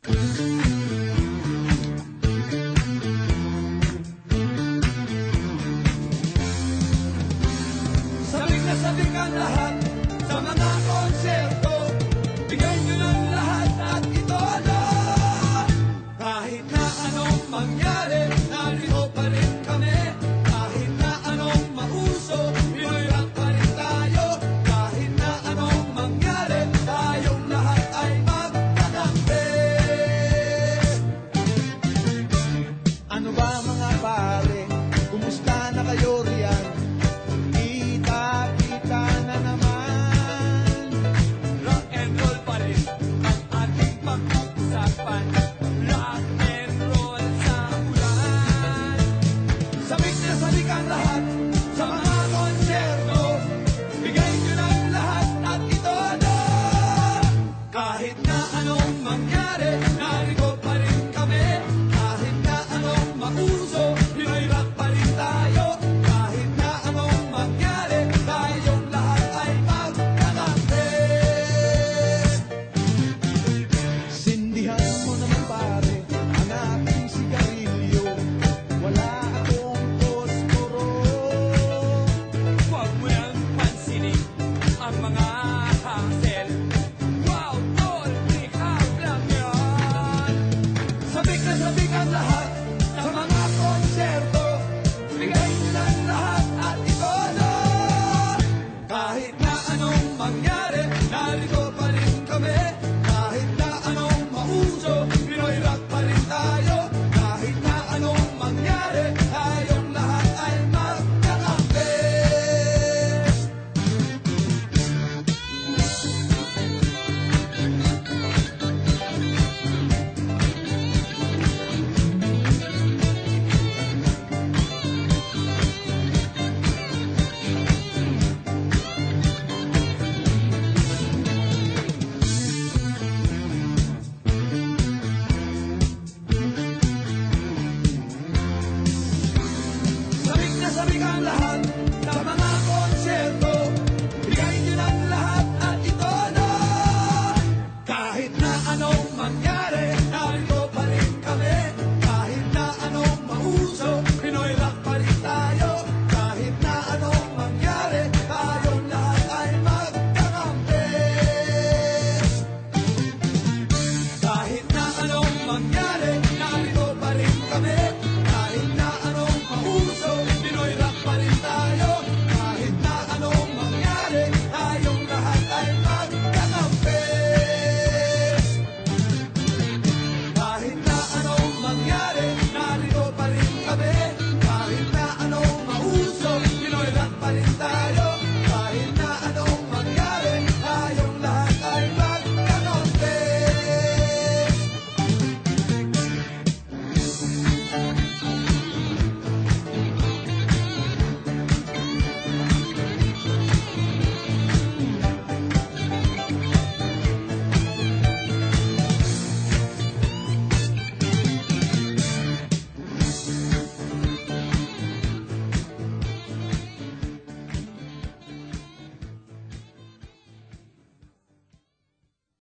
Sabik na sabik ang lahat sa mga konserto. Bigay nyo ng lahat at ito na. Kahit na anong mangyari, narito pa rin kami. Kahit na anong mauso, Pinoy rock pa rin tayo. Kahit na anong mangyari, tayong lahat ay magtatampi. Ano ba mga pare, kumusta na kayo riyan? Kita-kita na naman. Rock and roll pa rin ang ating pag-uusapan. Rock and roll sa ulan. Sabik na sabik ang lahat sa mga konserto. Bigay nyo ng lahat at ito na. Kahit na anong mangyari,